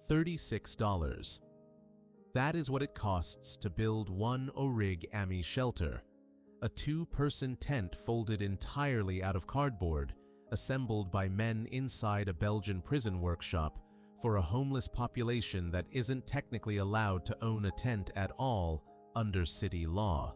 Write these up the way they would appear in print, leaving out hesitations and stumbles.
$36. That is what it costs to build one ORIG-AMI shelter, a two-person tent folded entirely out of cardboard, assembled by men inside a Belgian prison workshop for a homeless population that isn't technically allowed to own a tent at all under city law.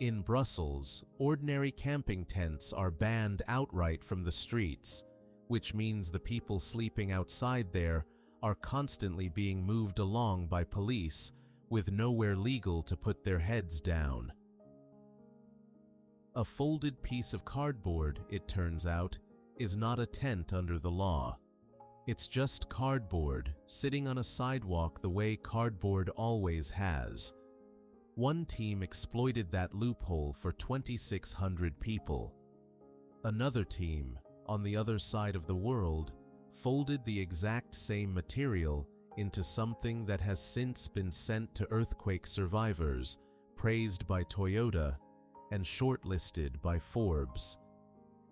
In Brussels, ordinary camping tents are banned outright from the streets, which means the people sleeping outside there are constantly being moved along by police with nowhere legal to put their heads down. A folded piece of cardboard, it turns out, is not a tent under the law. It's just cardboard sitting on a sidewalk the way cardboard always has. One team exploited that loophole for 2,600 people. Another team, on the other side of the world, folded the exact same material into something that has since been sent to earthquake survivors, praised by Toyota, and shortlisted by Forbes.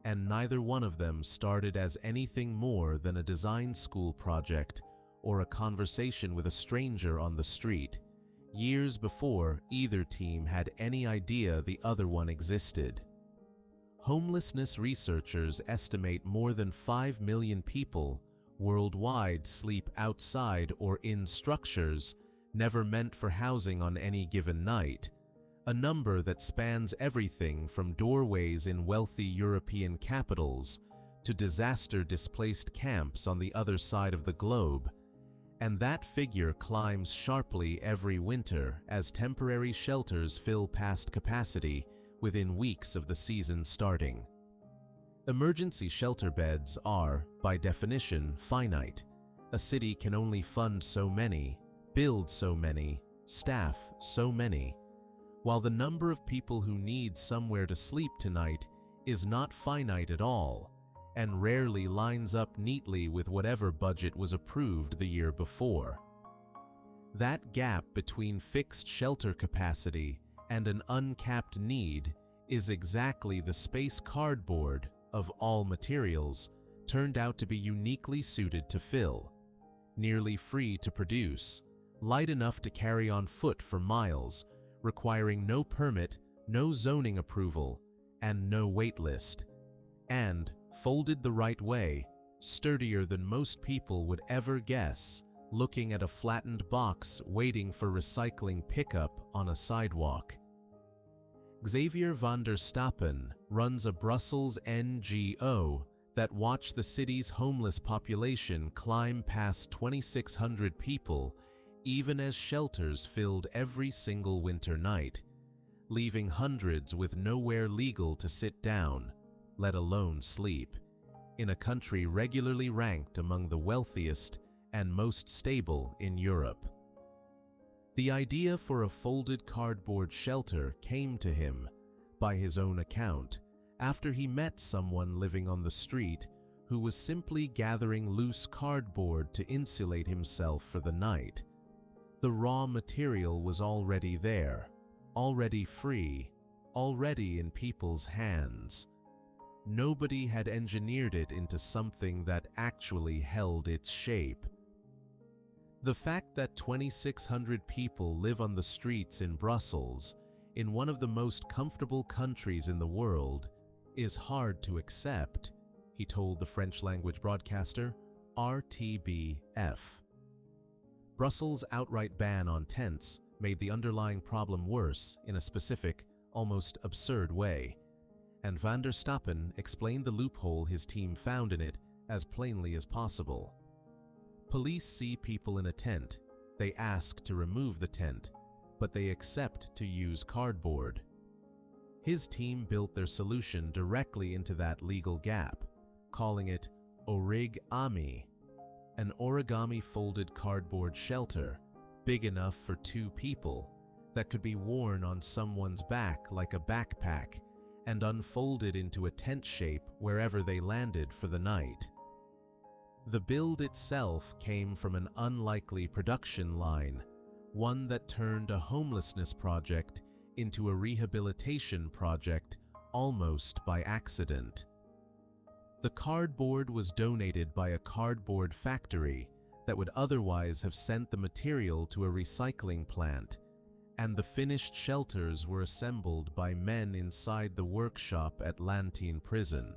And neither one of them started as anything more than a design school project or a conversation with a stranger on the street, years before either team had any idea the other one existed. Homelessness researchers estimate more than 5 million people worldwide sleep outside or in structures never meant for housing on any given night, a number that spans everything from doorways in wealthy European capitals to disaster-displaced camps on the other side of the globe, and that figure climbs sharply every winter as temporary shelters fill past capacity within weeks of the season starting. Emergency shelter beds are, by definition, finite. A city can only fund so many, build so many, staff so many, while the number of people who need somewhere to sleep tonight is not finite at all, and rarely lines up neatly with whatever budget was approved the year before. That gap between fixed shelter capacity and an uncapped need is exactly the space cardboard, of all materials, turned out to be uniquely suited to fill. Nearly free to produce, light enough to carry on foot for miles, requiring no permit, no zoning approval, and no wait list. And, folded the right way, sturdier than most people would ever guess, looking at a flattened box waiting for recycling pickup on a sidewalk. Xavier van der Stappen runs a Brussels NGO that watched the city's homeless population climb past 2,600 people even as shelters filled every single winter night, leaving hundreds with nowhere legal to sit down, let alone sleep, in a country regularly ranked among the wealthiest and most stable in Europe. The idea for a folded cardboard shelter came to him, by his own account, after he met someone living on the street who was simply gathering loose cardboard to insulate himself for the night. The raw material was already there, already free, already in people's hands. Nobody had engineered it into something that actually held its shape. The fact that 2,600 people live on the streets in Brussels, in one of the most comfortable countries in the world, is hard to accept, he told the French-language broadcaster RTBF. Brussels' outright ban on tents made the underlying problem worse in a specific, almost absurd way, and van der Stappen explained the loophole his team found in it as plainly as possible. Police see people in a tent, they ask to remove the tent, but they accept to use cardboard. His team built their solution directly into that legal gap, calling it ORIG-AMI, an origami folded cardboard shelter, big enough for 2 people, that could be worn on someone's back like a backpack and unfolded into a tent shape wherever they landed for the night. The build itself came from an unlikely production line, one that turned a homelessness project into a rehabilitation project almost by accident. The cardboard was donated by a cardboard factory that would otherwise have sent the material to a recycling plant, and the finished shelters were assembled by men inside the workshop at Lantine Prison,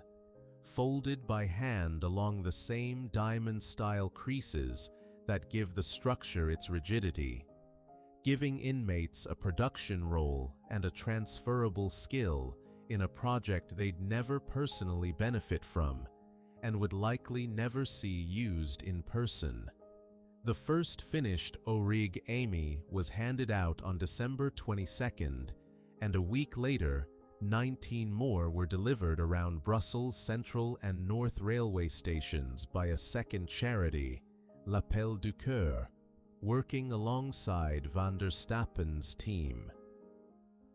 folded by hand along the same diamond-style creases that give the structure its rigidity, giving inmates a production role and a transferable skill in a project they'd never personally benefit from and would likely never see used in person. The first finished ORIG-AMI was handed out on December 22nd, and a week later, 19 more were delivered around Brussels Central and North railway stations by a second charity, L'Appel du Cœur, working alongside Van der Stappen's team.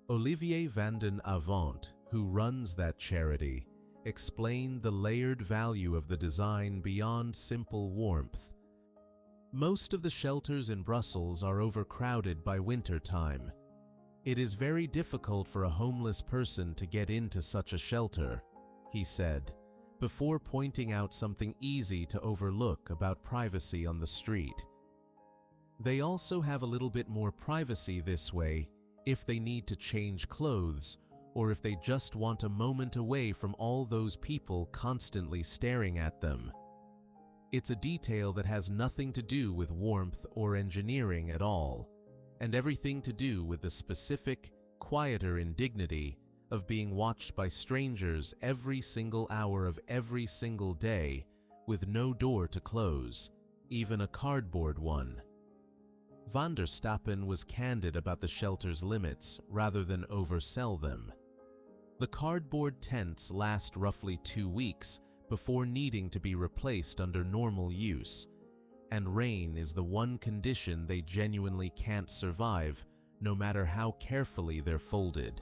Olivier van den Avant, who runs that charity, explained the layered value of the design beyond simple warmth. Most of the shelters in Brussels are overcrowded by winter time. It is very difficult for a homeless person to get into such a shelter, he said, before pointing out something easy to overlook about privacy on the street. They also have a little bit more privacy this way if they need to change clothes or if they just want a moment away from all those people constantly staring at them. It's a detail that has nothing to do with warmth or engineering at all, and everything to do with the specific, quieter indignity of being watched by strangers every single hour of every single day with no door to close, even a cardboard one. Van der Stappen was candid about the shelter's limits rather than oversell them. The cardboard tents last roughly 2 weeks before needing to be replaced under normal use, and rain is the one condition they genuinely can't survive, no matter how carefully they're folded.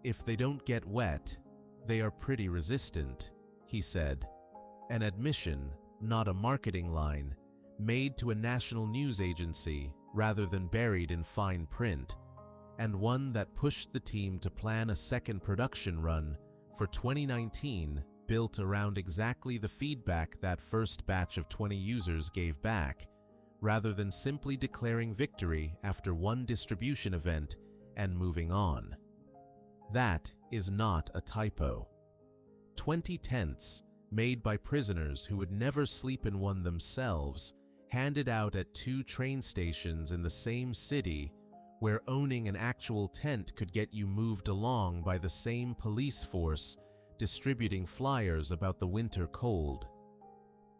If they don't get wet, they are pretty resistant, he said, an admission, not a marketing line, made to a national news agency rather than buried in fine print, and one that pushed the team to plan a second production run for 2019 built around exactly the feedback that first batch of 20 users gave back, rather than simply declaring victory after one distribution event and moving on. That is not a typo. 20 tents, made by prisoners who would never sleep in one themselves, handed out at 2 train stations in the same city, where owning an actual tent could get you moved along by the same police force distributing flyers about the winter cold.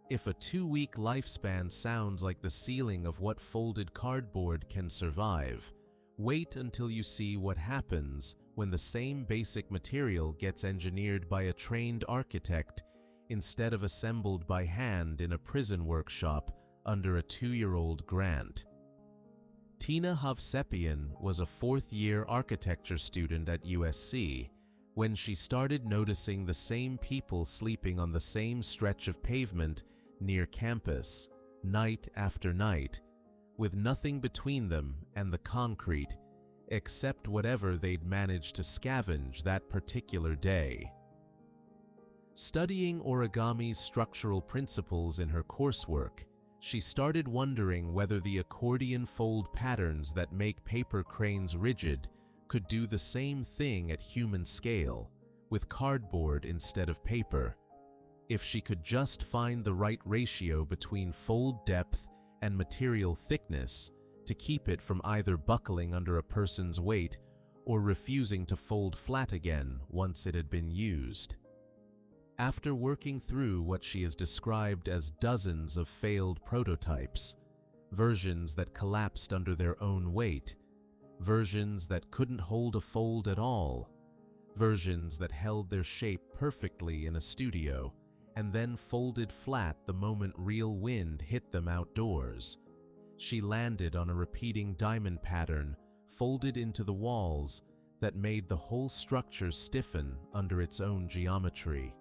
If a 2-week lifespan sounds like the ceiling of what folded cardboard can survive, wait until you see what happens when the same basic material gets engineered by a trained architect instead of assembled by hand in a prison workshop under a 2-year-old grant. Tina Hovsepian was a 4th-year architecture student at USC when she started noticing the same people sleeping on the same stretch of pavement near campus, night after night, with nothing between them and the concrete, except whatever they'd managed to scavenge that particular day. Studying origami's structural principles in her coursework, she started wondering whether the accordion fold patterns that make paper cranes rigid could do the same thing at human scale, with cardboard instead of paper, if she could just find the right ratio between fold depth and material thickness to keep it from either buckling under a person's weight or refusing to fold flat again once it had been used. After working through what she has described as dozens of failed prototypes, versions that collapsed under their own weight, versions that couldn't hold a fold at all, versions that held their shape perfectly in a studio and then folded flat the moment real wind hit them outdoors, she landed on a repeating diamond pattern folded into the walls that made the whole structure stiffen under its own geometry.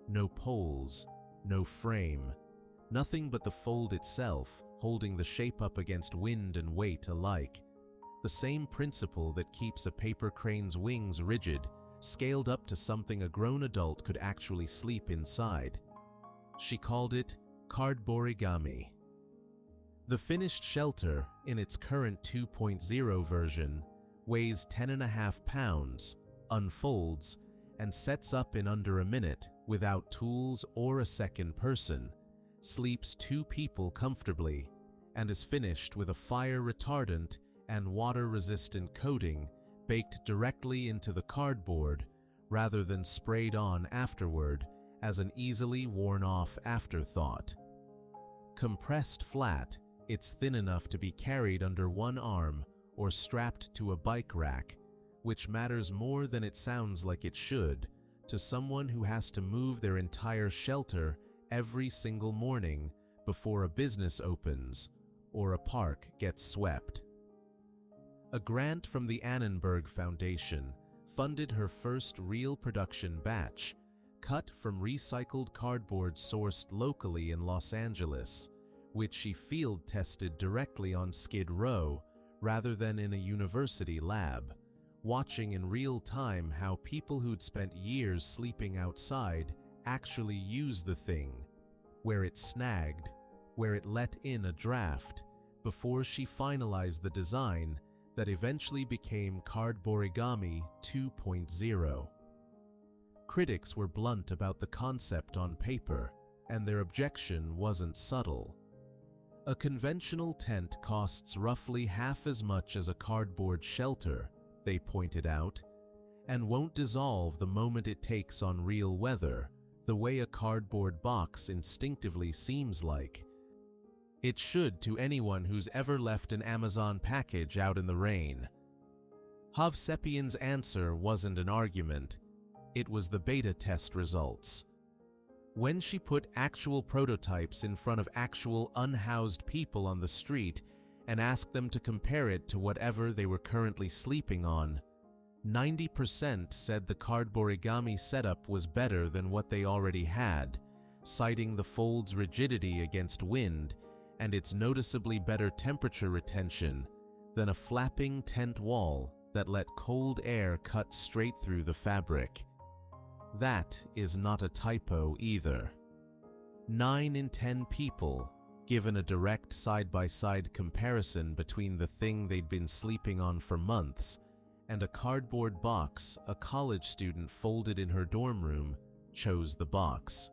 No poles, no frame, nothing but the fold itself holding the shape up against wind and weight alike. The same principle that keeps a paper crane's wings rigid scaled up to something a grown adult could actually sleep inside. She called it ORIG-AMI. The finished shelter, in its current 2.0 version, weighs 10.5 pounds, unfolds, and sets up in under a minute without tools or a second person, sleeps 2 people comfortably, and is finished with a fire retardant and water-resistant coating baked directly into the cardboard rather than sprayed on afterward as an easily worn-off afterthought. Compressed flat, it's thin enough to be carried under one arm or strapped to a bike rack, which matters more than it sounds like it should to someone who has to move their entire shelter every single morning before a business opens or a park gets swept. A grant from the Annenberg Foundation funded her first real production batch, cut from recycled cardboard sourced locally in Los Angeles, which she field tested directly on Skid Row rather than in a university lab, watching in real time how people who'd spent years sleeping outside actually use the thing, where it snagged, where it let in a draft, before she finalized the design that eventually became ORIG-AMI 2.0. Critics were blunt about the concept on paper, and their objection wasn't subtle. A conventional tent costs roughly half as much as a cardboard shelter, they pointed out, and won't dissolve the moment it takes on real weather, the way a cardboard box instinctively seems like. It should to anyone who's ever left an Amazon package out in the rain. Hovsepian's answer wasn't an argument, it was the beta test results. When she put actual prototypes in front of actual unhoused people on the street and asked them to compare it to whatever they were currently sleeping on, 90% said the ORIG-AMI setup was better than what they already had, citing the fold's rigidity against wind and its noticeably better temperature retention than a flapping tent wall that let cold air cut straight through the fabric. That is not a typo either. 9 in 10 people, given a direct side-by-side comparison between the thing they'd been sleeping on for months and a cardboard box a college student folded in her dorm room, chose the box.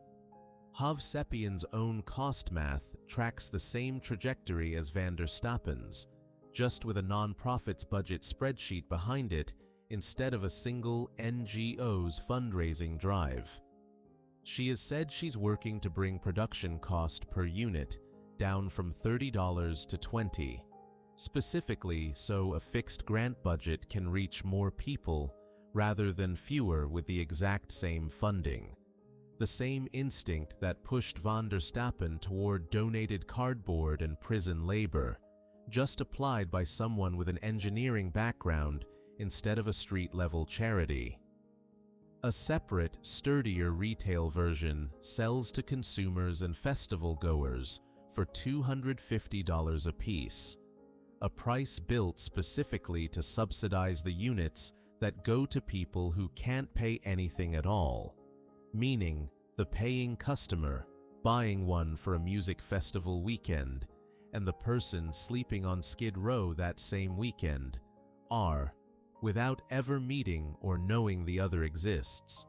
Hovsepian's own cost math tracks the same trajectory as Van der Stappen's, just with a non-profit's budget spreadsheet behind it instead of a single NGO's fundraising drive. She has said she's working to bring production cost per unit down from $30 to $20, specifically so a fixed grant budget can reach more people rather than fewer with the exact same funding. The same instinct that pushed Van der Stappen toward donated cardboard and prison labor, just applied by someone with an engineering background instead of a street-level charity. A separate, sturdier retail version sells to consumers and festival goers for $250 apiece, a price built specifically to subsidize the units that go to people who can't pay anything at all, meaning the paying customer buying one for a music festival weekend and the person sleeping on Skid Row that same weekend are, without ever meeting or knowing the other exists,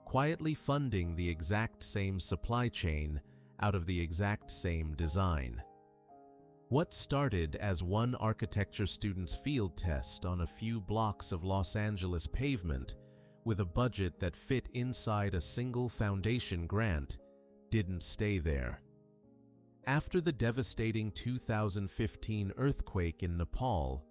quietly funding the exact same supply chain out of the exact same design. What started as one architecture student's field test on a few blocks of Los Angeles pavement with a budget that fit inside a single foundation grant didn't stay there. After the devastating 2015 earthquake in Nepal,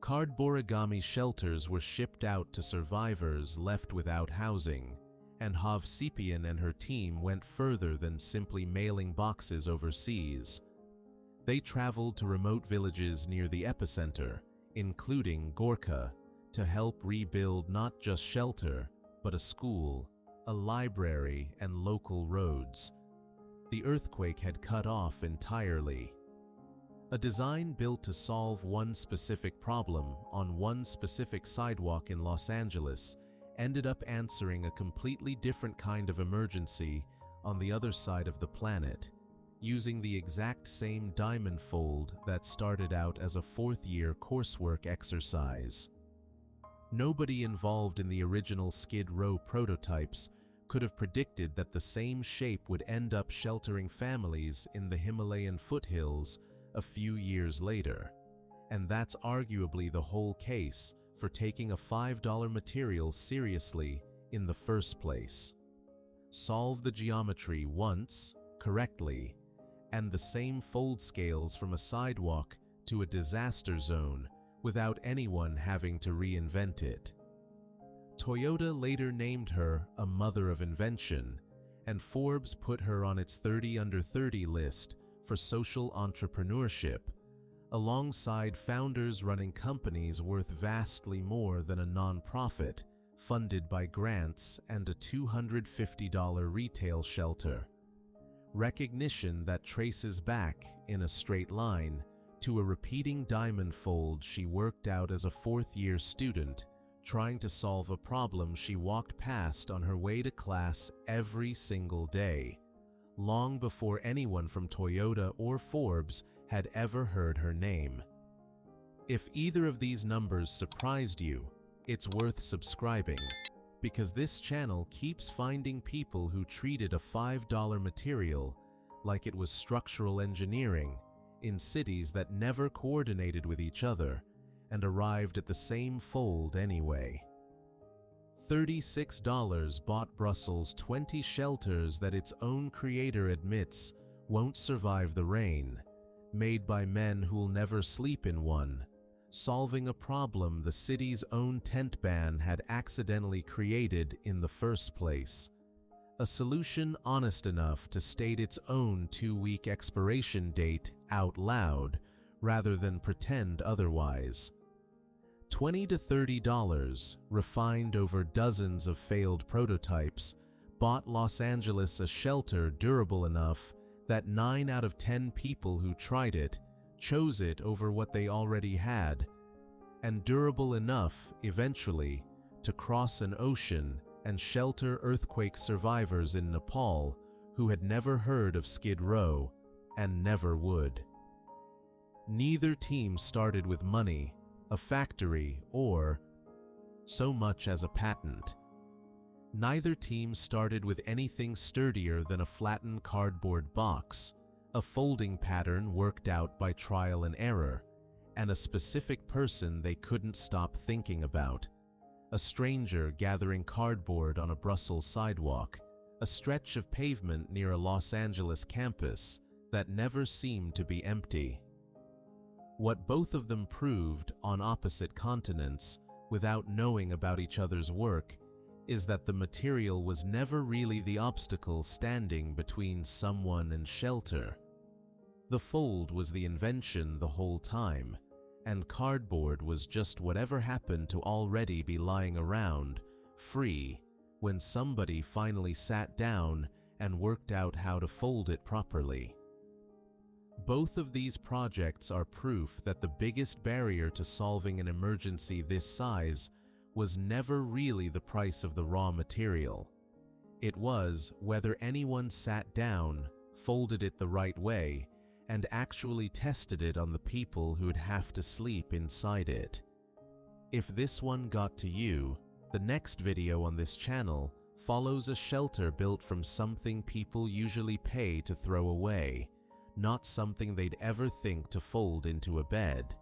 ORIG-AMI shelters were shipped out to survivors left without housing, and Hovsepian and her team went further than simply mailing boxes overseas. They traveled to remote villages near the epicenter, including Gorkha, to help rebuild not just shelter, but a school, a library, and local roads. The earthquake had cut off entirely. A design built to solve one specific problem on one specific sidewalk in Los Angeles ended up answering a completely different kind of emergency on the other side of the planet, using the exact same diamond fold that started out as a fourth-year coursework exercise. Nobody involved in the original Skid Row prototypes could have predicted that the same shape would end up sheltering families in the Himalayan foothills a few years later. And that's arguably the whole case for taking a $5 material seriously in the first place. Solve the geometry once, correctly, and the same fold scales from a sidewalk to a disaster zone without anyone having to reinvent it. Toyota later named her a mother of invention, and Forbes put her on its 30 under 30 list for social entrepreneurship, alongside founders running companies worth vastly more than a nonprofit funded by grants and a $250 retail shelter. Recognition that traces back, in a straight line, to a repeating diamond fold she worked out as a fourth-year student, trying to solve a problem she walked past on her way to class every single day, long before anyone from Toyota or Forbes had ever heard her name. If either of these numbers surprised you, it's worth subscribing, because this channel keeps finding people who treated a $5 material like it was structural engineering in cities that never coordinated with each other and arrived at the same fold anyway. $36 bought Brussels 20 shelters that its own creator admits won't survive the rain, made by men who'll never sleep in one, solving a problem the city's own tent ban had accidentally created in the first place. A solution honest enough to state its own 2-week expiration date out loud rather than pretend otherwise. $20 to $30, refined over dozens of failed prototypes, bought Los Angeles a shelter durable enough that 9 out of 10 people who tried it chose it over what they already had, and durable enough, eventually, to cross an ocean and shelter earthquake survivors in Nepal who had never heard of Skid Row and never would. Neither team started with money, a factory, or so much as a patent. Neither team started with anything sturdier than a flattened cardboard box, a folding pattern worked out by trial and error, and a specific person they couldn't stop thinking about. A stranger gathering cardboard on a Brussels sidewalk, a stretch of pavement near a Los Angeles campus that never seemed to be empty. What both of them proved on opposite continents, without knowing about each other's work, is that the material was never really the obstacle standing between someone and shelter. The fold was the invention the whole time, and cardboard was just whatever happened to already be lying around, free, when somebody finally sat down and worked out how to fold it properly. Both of these projects are proof that the biggest barrier to solving an emergency this size was never really the price of the raw material. It was whether anyone sat down, folded it the right way, and actually tested it on the people who'd have to sleep inside it. If this one got to you, the next video on this channel follows a shelter built from something people usually pay to throw away, not something they'd ever think to fold into a bed.